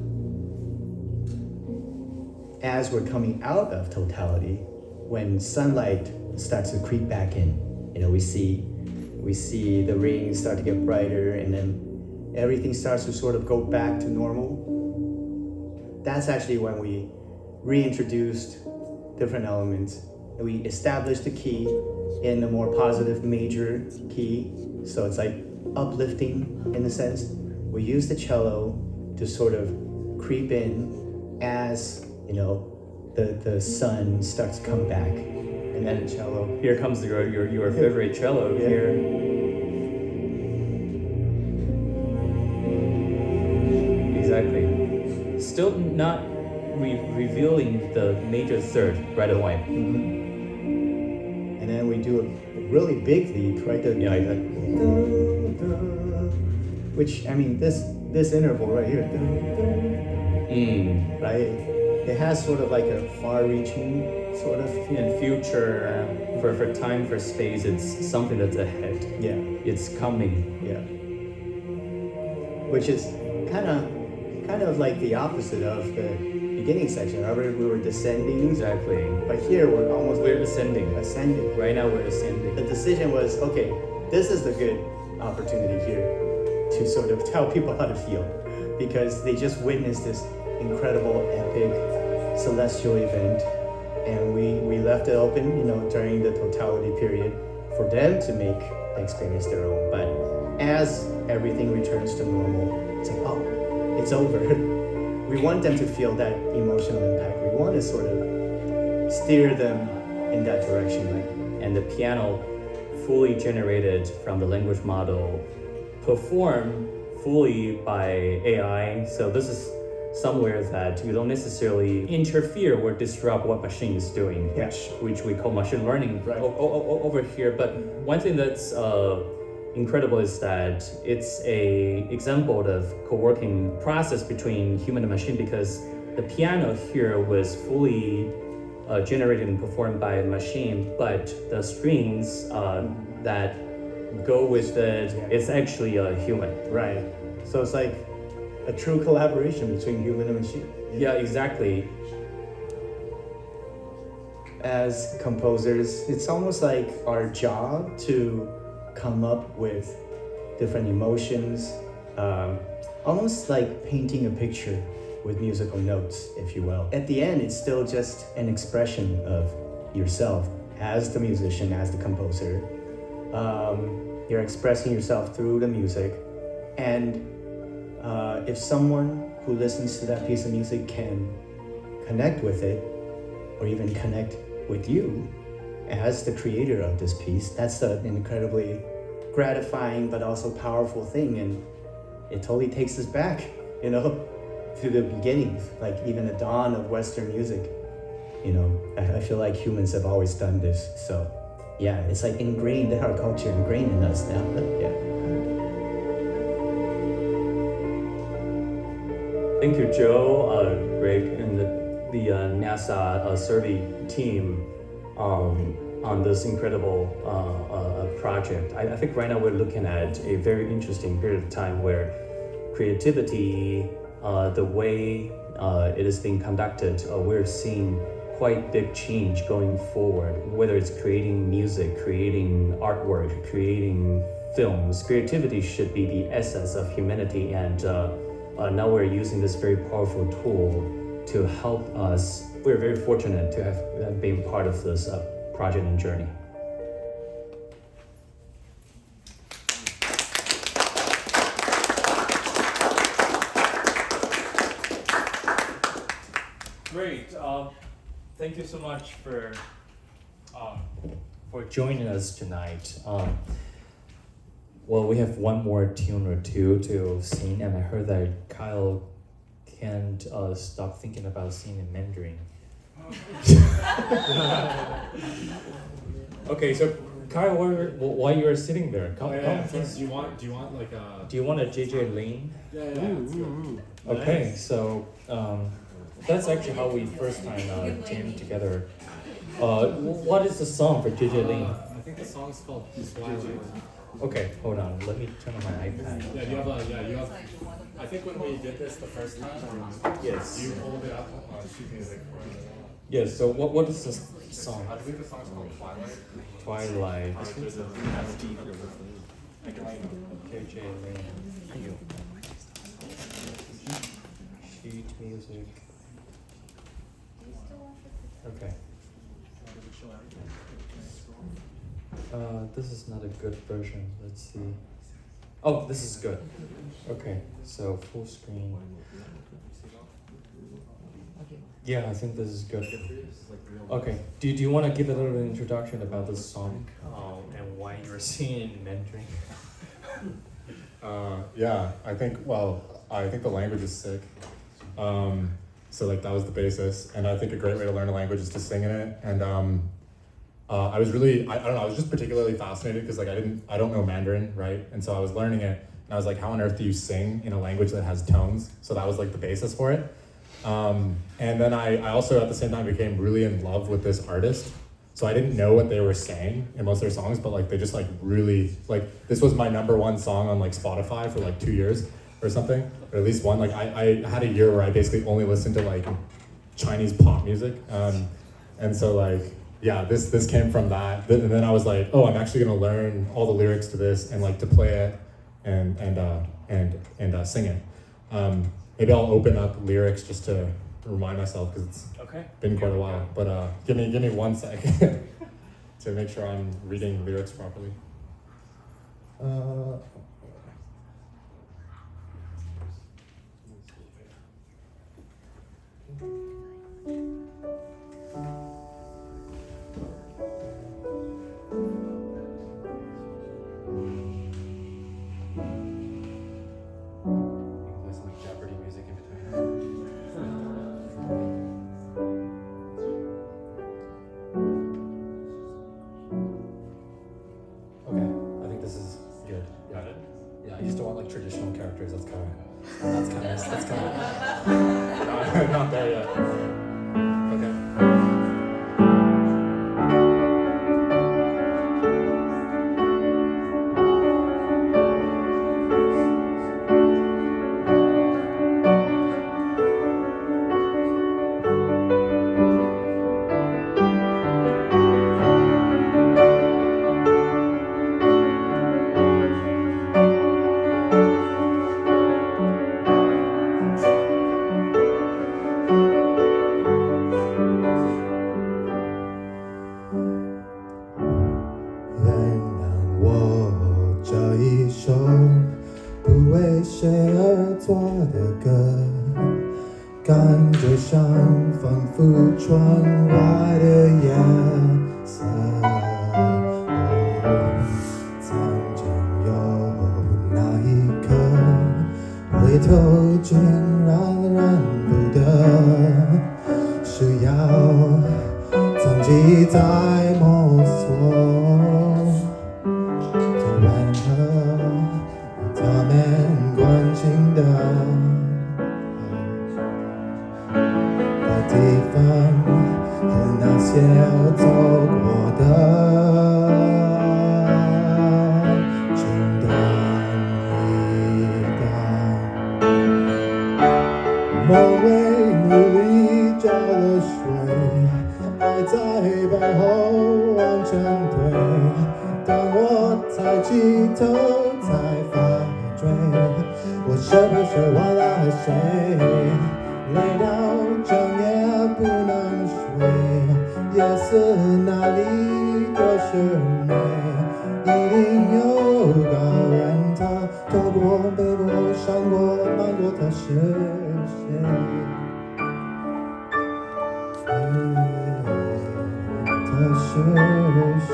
As we're coming out of totality, when sunlight starts to creep back in, we see the rings start to get brighter, and then everything starts to sort of go back to normal, that's actually when we reintroduced different elements. And we established the key in a more positive major key, so it's like uplifting in a sense. We use the cello to sort of creep in as, you know, the sun starts to come back, and then cello. Here comes your favorite cello Yeah. here. Exactly. Still not revealing the major third right away. And then we do a really big leap, right? Yeah, exactly. Which, I mean, this interval right here, right? It has sort of like a far-reaching sort of. In future, for time, for space, it's something that's ahead. Yeah, It's coming. yeah. Which is kind of like the opposite of the beginning section. Remember, we were descending, Exactly. but here we're almost We're ascending. ascending. Right now we're The ascending. decision was, okay, this is a good opportunity here to sort of tell people how to feel, because they just witnessed this incredible, epic, celestial event, and we left it open, you know, during the totality period for them to make the experience their own. But as everything returns to normal, it's like, oh, it's over. We want them to feel that emotional impact. We want to sort of steer them in that direction, right? And the piano, fully generated from the language model, performed fully by AI. So this is somewhere that you don't necessarily interfere or disrupt what machine is doing, Yeah. which we call machine learning Right. over here. But one thing that's incredible is that it's a example of co-working process between human and machine, because the piano here was fully generated and performed by a machine, but the strings that go with it, it's actually a human. Right. So it's like a true collaboration between human and machine. Yeah, exactly. As composers, it's almost like our job to come up with different emotions, almost like painting a picture with musical notes, if you will. At the end, it's still just an expression of yourself as the musician, as the composer. You're expressing yourself through the music, and if someone who listens to that piece of music can connect with it, or even connect with you as the creator of this piece, that's an incredibly gratifying but also powerful thing, and it totally takes us back, you know, to the beginning, like even the dawn of Western music. You know, I feel like humans have always done this, so yeah, it's like ingrained in our culture, ingrained in us now. Yeah. Thank you, Joe, Greg, and the NASA survey team on this incredible project. I think right now we're looking at a very interesting period of time where creativity, the way it is being conducted, we're seeing quite big change going forward, whether it's creating music, creating artwork, creating films. Creativity should be the essence of humanity, and now we're using this very powerful tool to help us. We're very fortunate to have been part of this project and journey. Great. Thank you so much for joining us tonight. Well, we have one more tune or two to sing, and I heard that Kyle can't stop thinking about singing in Mandarin. Okay, so Kyle, while you are sitting there, come. Do you want like a? Do you want a JJ Lin? Yeah, let's go. Okay, so that's actually how we first time jammed together. What is the song for JJ Lin? I think the song's called Twilight. Okay, hold on. Let me turn on my iPad. Yeah, you have. I think when we did this the first time, Yes. you pulled it up on sheet music. Yes. So what is the song? I believe the song's called Twilight. Twilight. KJ sheet music. Okay. This is not a good version. Let's see. Oh, this is good. Okay, so full screen. Yeah, I think this is good. Okay, do you want to give a little introduction about this song? And why you're singing in Mandarin? Yeah, I think the language is sick. So like that was the basis, and I think a great way to learn a language is to sing in it. And I was really, I don't know, I was just particularly fascinated because like I don't know Mandarin, right? And so I was learning it, and I was like, how on earth do you sing in a language that has tones? So that was like the basis for it. And then I also at the same time became really in love with this artist. So I didn't know what they were saying in most of their songs, but like they just like really, like this was my #1 song on like Spotify for like 2 years or something, or at least one. Like I had a year where I basically only listened to like Chinese pop music. And so like, yeah, this came from that. And then I was like, oh, I'm actually gonna learn all the lyrics to this and like to play it and sing it. Maybe I'll open up lyrics just to remind myself because it's been quite a while. But give me 1 sec to make sure I'm reading lyrics properly. Traditional characters. That's kind of not there yet. Okay. 感觉像仿佛窗外的夜色，曾经有那一刻，回头竟然认不得，是要藏记在摸索，突然和他们关心的地方和那些走过的简单一段，梦为努力浇了水，爱在背后往前推，当我抬起头才发觉，我是不是忘了和谁累到整夜不能睡，夜色哪里都是美，一定有个人他走过背过伤过难过，他是谁？他是谁？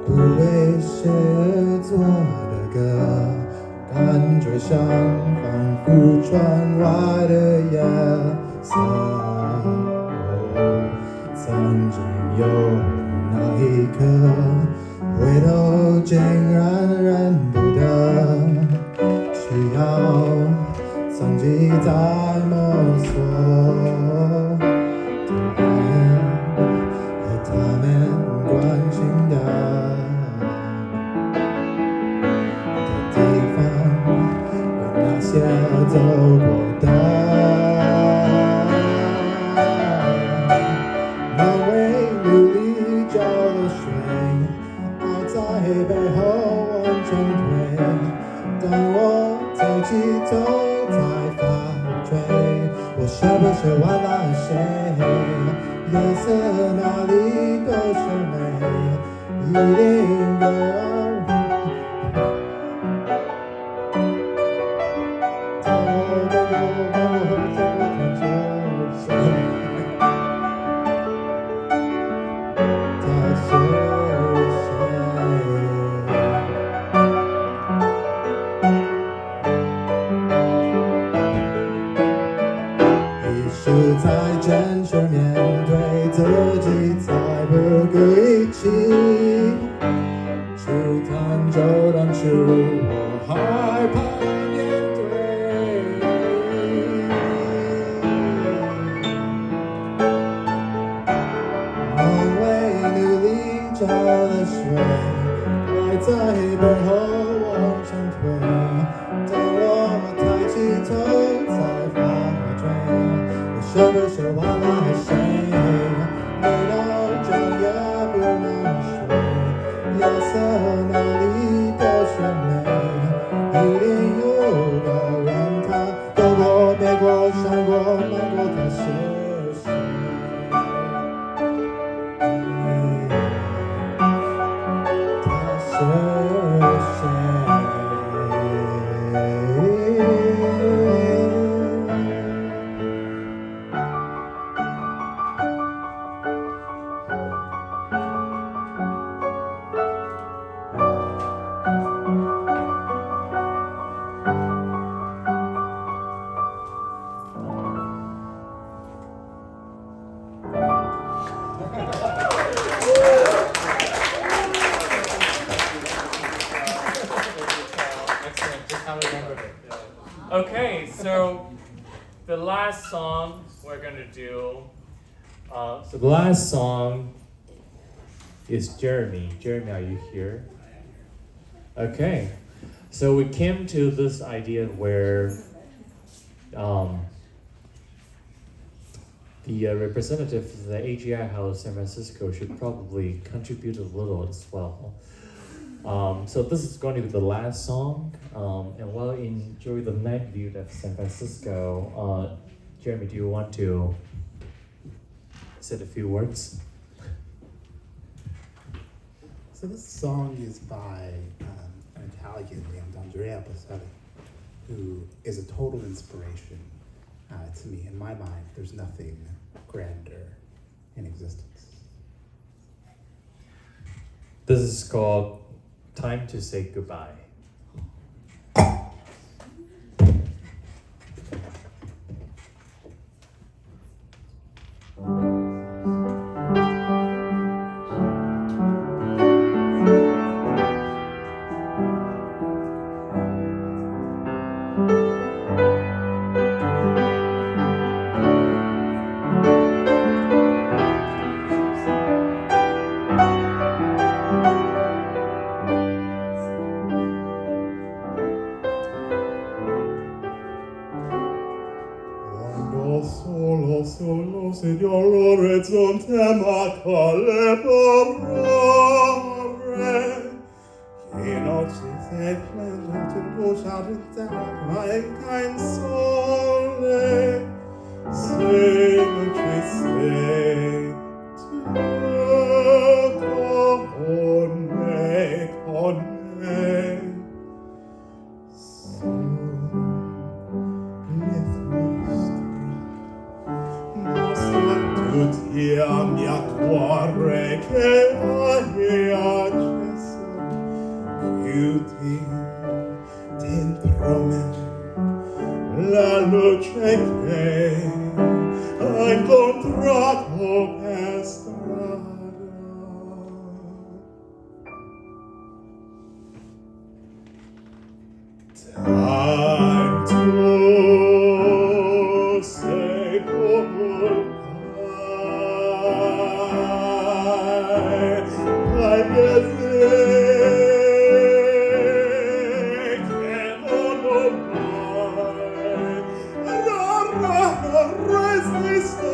不为谁而作的歌，感觉像仿佛窗外的夜色，曾经有那一刻，回头竟然认不得，需要藏记在摸索，突然和他们关心的地方，有那些一定有人在我的右方，我走过他就是他是谁？一是在真实面对自己，才不顾一切。出探就当初我害怕面对，我为努力找了水，还在背后往前推。当我抬起头，才发觉我是不是忘了爱谁？累到这也不能睡。夜色哪里都是美，一定有个人他有过、悲过、伤过、难过，他是谁？他是谁？Excellent, just how I remembered it. Okay, so the last song we're gonna do. So the last song is Jeremy. Jeremy, are you here? Okay. So we came to this idea where the representative of the AGI House San Francisco should probably contribute a little as well. So this is going to be the last song, and while you enjoy the night view of San Francisco, Jeremy, do you want to say a few words? So this song is by an Italian named Andrea Bocelli, who is a total inspiration to me. In my mind, there's nothing grander in existence. This is called Time to Say Goodbye. Quando solo, solo se dio all'orizzonte manca le parole, che non ci sei piangere, bruciare in terra e kein sole, se non ci sei, tu con me. Tia mia cuore che hai acceso, chiudi dentro me la luce che hai incontrato per strada. Time to say goodbye. Resisto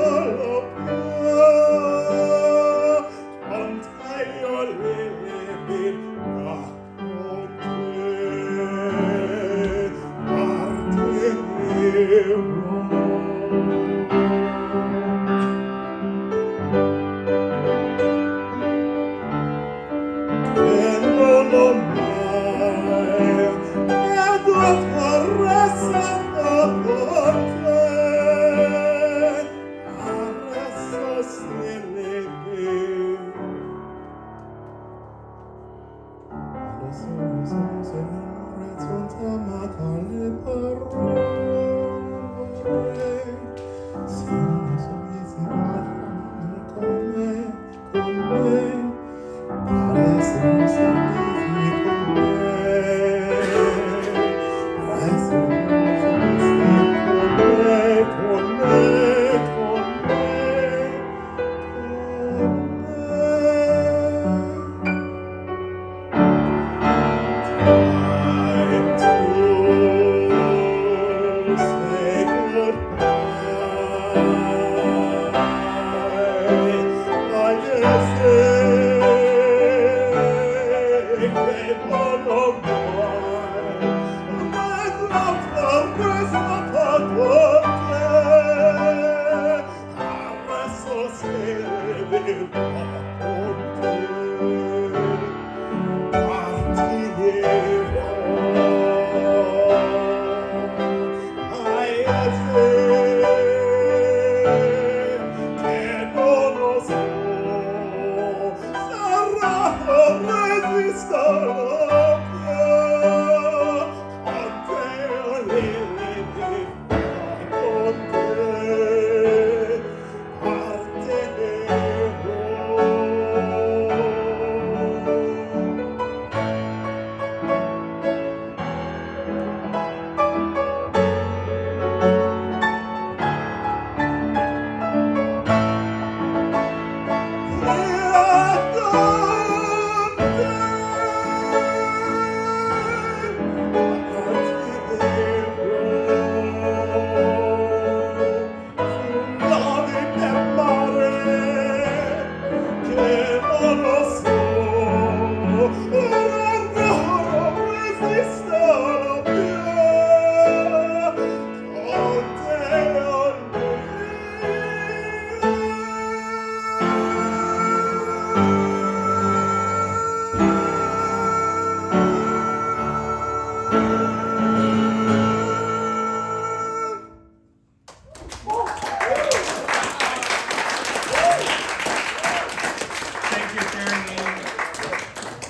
Thank you, Jeremy,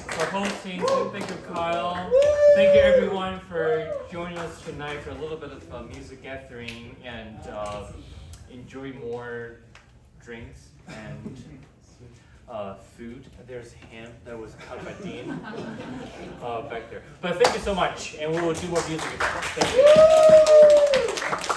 for hosting. Thank you, Kyle. Thank you, everyone, for joining us tonight for a little bit of music gathering and enjoy more drinks and food. There's ham that was cut by Dean back there. But thank you so much, and we will do more music again. Thank you.